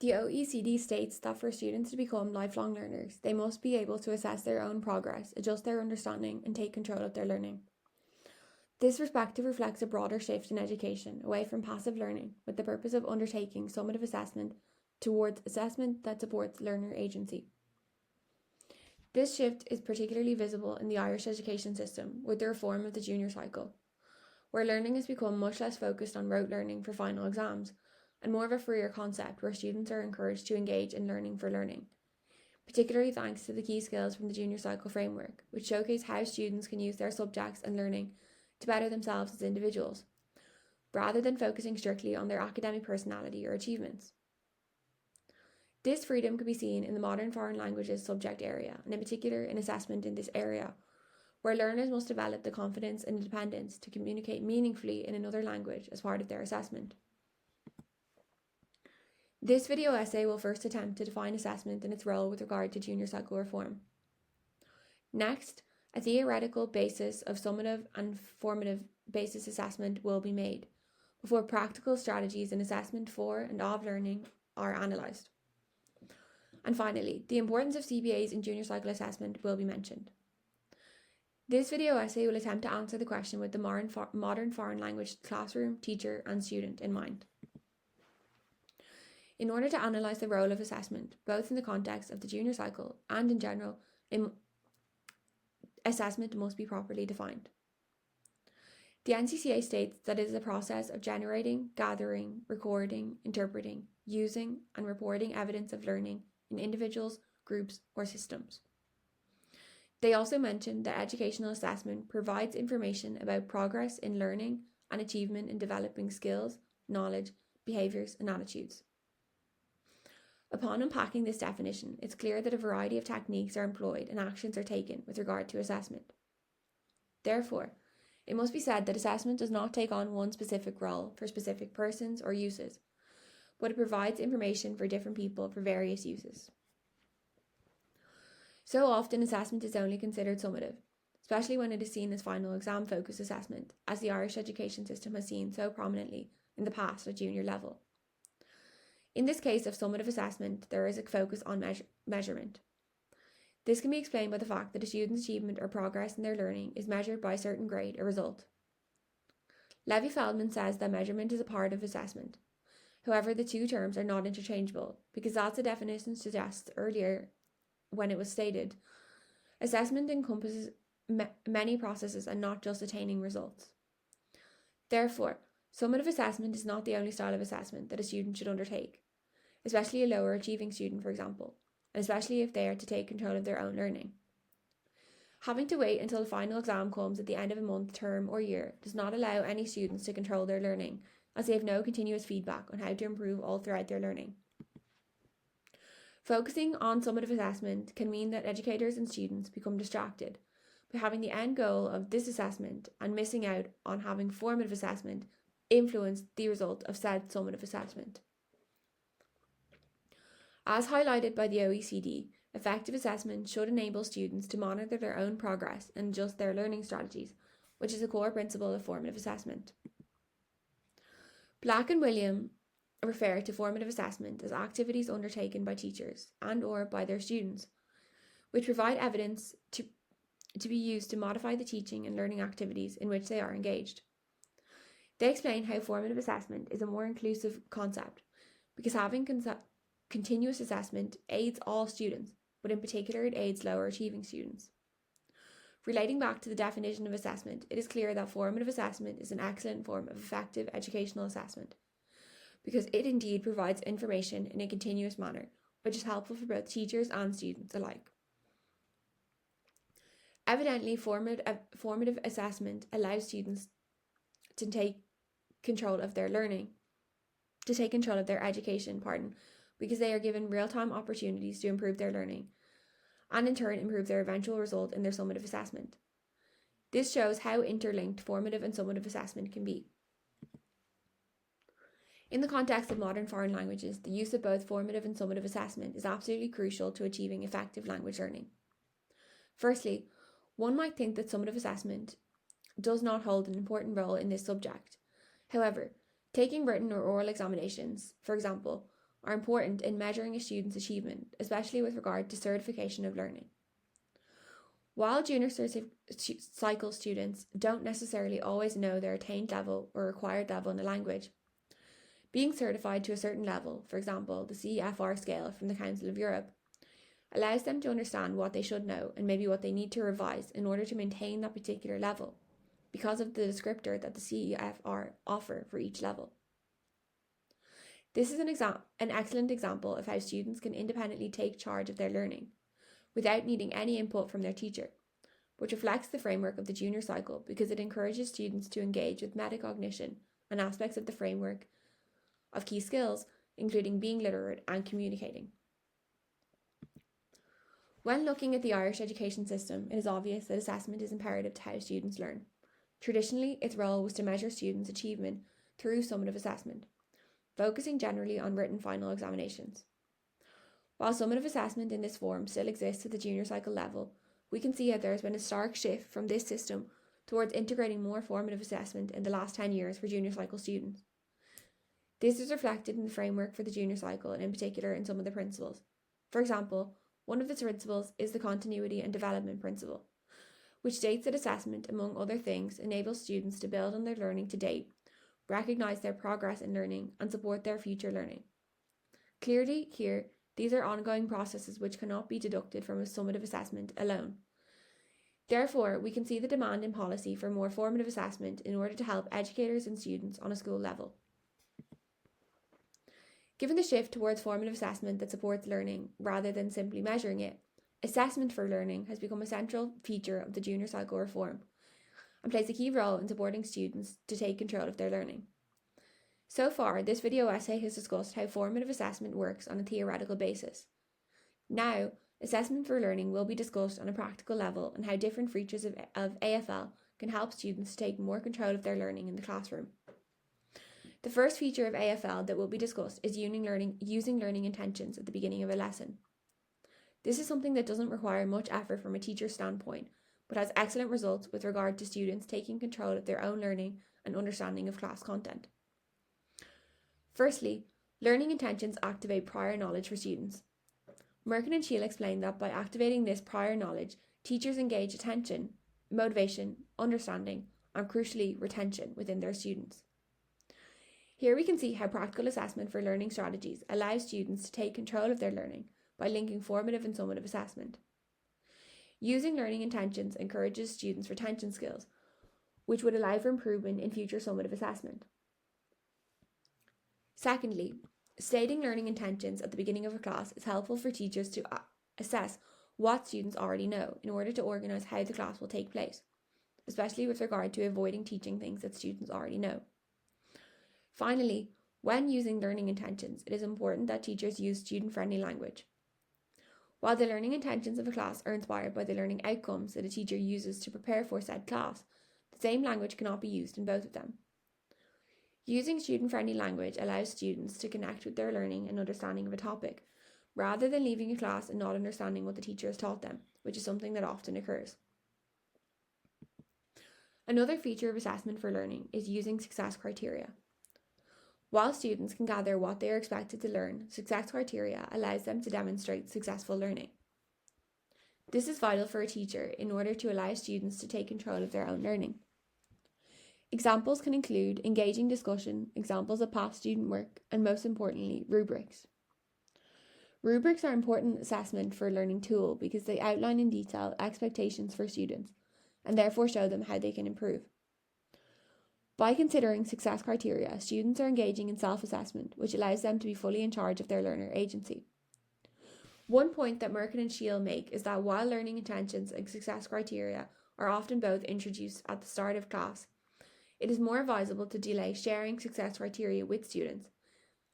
The OECD states that for students to become lifelong learners, they must be able to assess their own progress, adjust their understanding, and take control of their learning. This perspective reflects a broader shift in education away from passive learning with the purpose of undertaking summative assessment towards assessment that supports learner agency. This shift is particularly visible in the Irish education system with the reform of the junior cycle, where learning has become much less focused on rote learning for final exams and more of a freer concept where students are encouraged to engage in learning for learning, particularly thanks to the key skills from the junior cycle framework, which showcase how students can use their subjects and learning to better themselves as individuals, rather than focusing strictly on their academic personality or achievements. This freedom can be seen in the modern foreign languages subject area, and in particular in assessment in this area, where learners must develop the confidence and independence to communicate meaningfully in another language as part of their assessment. This video essay will first attempt to define assessment and its role with regard to junior cycle reform. Next, a theoretical basis of summative and formative basis assessment will be made, before practical strategies in assessment for and of learning are analysed. And finally, the importance of CBAs in junior cycle assessment will be mentioned. This video essay will attempt to answer the question with the modern foreign language classroom, teacher, and student in mind. In order to analyse the role of assessment, both in the context of the junior cycle and in general, assessment must be properly defined. The NCCA states that it is a process of generating, gathering, recording, interpreting, using, and reporting evidence of learning in individuals, groups, or systems. They also mention that educational assessment provides information about progress in learning and achievement in developing skills, knowledge, behaviours, and attitudes. Upon unpacking this definition, it's clear that a variety of techniques are employed and actions are taken with regard to assessment. Therefore, it must be said that assessment does not take on one specific role for specific persons or uses, but it provides information for different people for various uses. So often, assessment is only considered summative, especially when it is seen as final exam-focused assessment, as the Irish education system has seen so prominently in the past at junior level. In this case of summative assessment, there is a focus on measurement. This can be explained by the fact that a student's achievement or progress in their learning is measured by a certain grade or result. Levy-Feldman says that measurement is a part of assessment. However, the two terms are not interchangeable, because as the definition suggests earlier when it was stated, assessment encompasses many processes and not just attaining results. Therefore, summative assessment is not the only style of assessment that a student should undertake, especially a lower achieving student, for example, and especially if they are to take control of their own learning. Having to wait until the final exam comes at the end of a month, term, or year does not allow any students to control their learning, as they have no continuous feedback on how to improve all throughout their learning. Focusing on summative assessment can mean that educators and students become distracted by having the end goal of this assessment and missing out on having formative assessment influence the result of said summative assessment. As highlighted by the OECD, effective assessment should enable students to monitor their own progress and adjust their learning strategies, which is a core principle of formative assessment. Black and William refer to formative assessment as activities undertaken by teachers and/or by their students, which provide evidence to be used to modify the teaching and learning activities in which they are engaged. They explain how formative assessment is a more inclusive concept because having continuous assessment aids all students, but in particular it aids lower achieving students. Relating back to the definition of assessment, it is clear that formative assessment is an excellent form of effective educational assessment because it indeed provides information in a continuous manner, which is helpful for both teachers and students alike. Evidently, formative assessment allows students to take control of their education, because they are given real-time opportunities to improve their learning, and in turn improve their eventual result in their summative assessment. This shows how interlinked formative and summative assessment can be. In the context of modern foreign languages, the use of both formative and summative assessment is absolutely crucial to achieving effective language learning. Firstly, one might think that summative assessment does not hold an important role in this subject. However, taking written or oral examinations, for example, are important in measuring a student's achievement, especially with regard to certification of learning. While junior cycle students don't necessarily always know their attained level or required level in a language, being certified to a certain level, for example, the CEFR scale from the Council of Europe, allows them to understand what they should know and maybe what they need to revise in order to maintain that particular level, because of the descriptor that the CEFR offer for each level. This is an excellent example of how students can independently take charge of their learning, without needing any input from their teacher, which reflects the framework of the junior cycle because it encourages students to engage with metacognition and aspects of the framework of key skills, including being literate and communicating. When looking at the Irish education system, it is obvious that assessment is imperative to how students learn. Traditionally, its role was to measure students' achievement through summative assessment, focusing generally on written final examinations. While summative assessment in this form still exists at the junior cycle level, we can see how there has been a stark shift from this system towards integrating more formative assessment in the last 10 years for junior cycle students. This is reflected in the framework for the junior cycle and in particular in some of the principles. For example, one of its principles is the continuity and development principle, which states that assessment, among other things, enables students to build on their learning to date, recognise their progress in learning, and support their future learning. Clearly, here, these are ongoing processes which cannot be deducted from a summative assessment alone. Therefore, we can see the demand in policy for more formative assessment in order to help educators and students on a school level. Given the shift towards formative assessment that supports learning rather than simply measuring it, assessment for learning has become a central feature of the junior cycle reform and plays a key role in supporting students to take control of their learning. So far, this video essay has discussed how formative assessment works on a theoretical basis. Now, assessment for learning will be discussed on a practical level and how different features of AFL can help students to take more control of their learning in the classroom. The first feature of AFL that will be discussed is using learning intentions at the beginning of a lesson. This is something that doesn't require much effort from a teacher's standpoint, but has excellent results with regard to students taking control of their own learning and understanding of class content. Firstly, learning intentions activate prior knowledge for students. Merkin and Shield explained that by activating this prior knowledge, teachers engage attention, motivation, understanding, and crucially, retention within their students. Here we can see how practical assessment for learning strategies allows students to take control of their learning by linking formative and summative assessment. Using learning intentions encourages students' retention skills, which would allow for improvement in future summative assessment. Secondly, stating learning intentions at the beginning of a class is helpful for teachers to assess what students already know in order to organise how the class will take place, especially with regard to avoiding teaching things that students already know. Finally, when using learning intentions, it is important that teachers use student-friendly language. While the learning intentions of a class are inspired by the learning outcomes that a teacher uses to prepare for said class, the same language cannot be used in both of them. Using student-friendly language allows students to connect with their learning and understanding of a topic, rather than leaving a class and not understanding what the teacher has taught them, which is something that often occurs. Another feature of assessment for learning is using success criteria. While students can gather what they are expected to learn, success criteria allows them to demonstrate successful learning. This is vital for a teacher in order to allow students to take control of their own learning. Examples can include engaging discussion, examples of past student work, and most importantly, rubrics. Rubrics are important assessment for a learning tool because they outline in detail expectations for students and therefore show them how they can improve. By considering success criteria, students are engaging in self-assessment, which allows them to be fully in charge of their learner agency. One point that Merkin and Shield make is that while learning intentions and success criteria are often both introduced at the start of class, it is more advisable to delay sharing success criteria with students,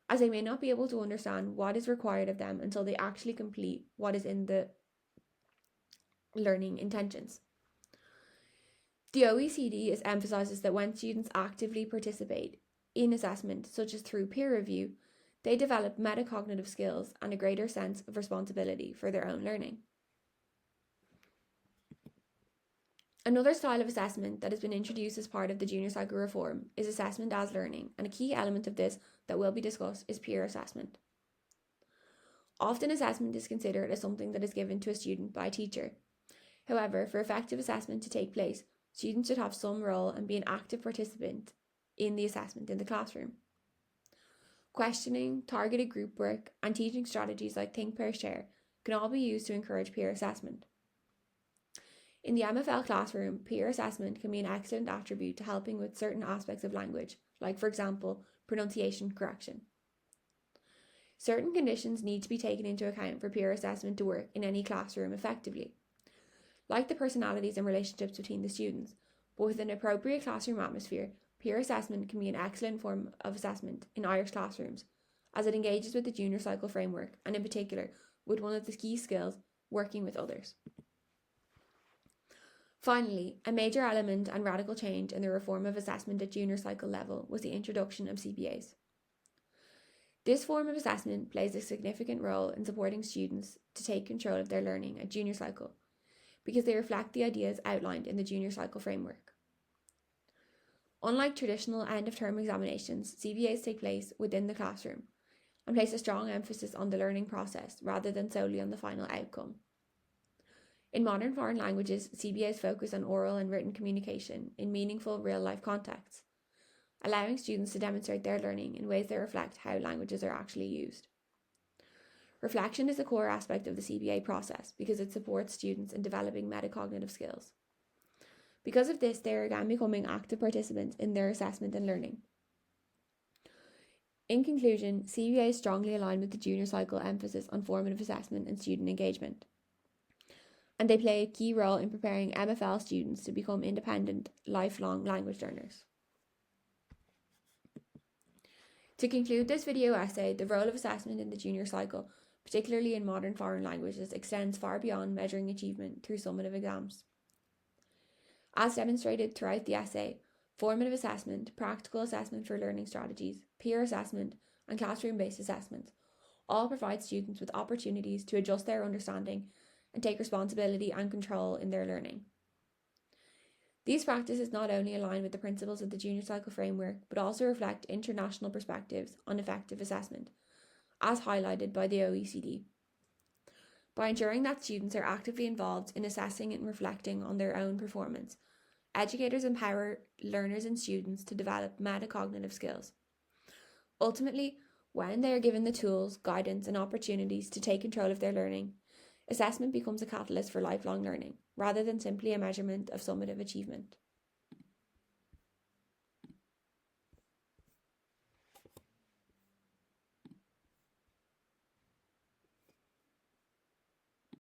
as they may not be able to understand what is required of them until they actually complete what is in the learning intentions. The OECD emphasises that when students actively participate in assessment, such as through peer review, they develop metacognitive skills and a greater sense of responsibility for their own learning. Another style of assessment that has been introduced as part of the junior cycle reform is assessment as learning, and a key element of this that will be discussed is peer assessment. Often assessment is considered as something that is given to a student by a teacher. However, for effective assessment to take place, students should have some role and be an active participant in the assessment in the classroom. Questioning, targeted group work, and teaching strategies like think, pair, share can all be used to encourage peer assessment. In the MFL classroom, peer assessment can be an excellent attribute to helping with certain aspects of language, like, for example, pronunciation correction. Certain conditions need to be taken into account for peer assessment to work in any classroom effectively, like the personalities and relationships between the students, but with an appropriate classroom atmosphere, peer assessment can be an excellent form of assessment in Irish classrooms, as it engages with the junior cycle framework and in particular with one of the key skills, working with others. Finally, a major element and radical change in the reform of assessment at junior cycle level was the introduction of CBAs. This form of assessment plays a significant role in supporting students to take control of their learning at junior cycle because they reflect the ideas outlined in the junior cycle framework. Unlike traditional end-of-term examinations, CBAs take place within the classroom and place a strong emphasis on the learning process rather than solely on the final outcome. In modern foreign languages, CBAs focus on oral and written communication in meaningful real-life contexts, allowing students to demonstrate their learning in ways that reflect how languages are actually used. Reflection is a core aspect of the CBA process because it supports students in developing metacognitive skills. Because of this, they are again becoming active participants in their assessment and learning. In conclusion, CBAs strongly align with the junior cycle emphasis on formative assessment and student engagement, and they play a key role in preparing MFL students to become independent, lifelong language learners. To conclude this video essay, the role of assessment in the junior cycle, particularly in modern foreign languages, extends far beyond measuring achievement through summative exams. As demonstrated throughout the essay, formative assessment, practical assessment for learning strategies, peer assessment, and classroom-based assessments all provide students with opportunities to adjust their understanding and take responsibility and control in their learning. These practices not only align with the principles of the junior cycle framework, but also reflect international perspectives on effective assessment, as highlighted by the OECD. By ensuring that students are actively involved in assessing and reflecting on their own performance, educators empower learners and students to develop metacognitive skills. Ultimately, when they are given the tools, guidance, and opportunities to take control of their learning, assessment becomes a catalyst for lifelong learning, rather than simply a measurement of summative achievement.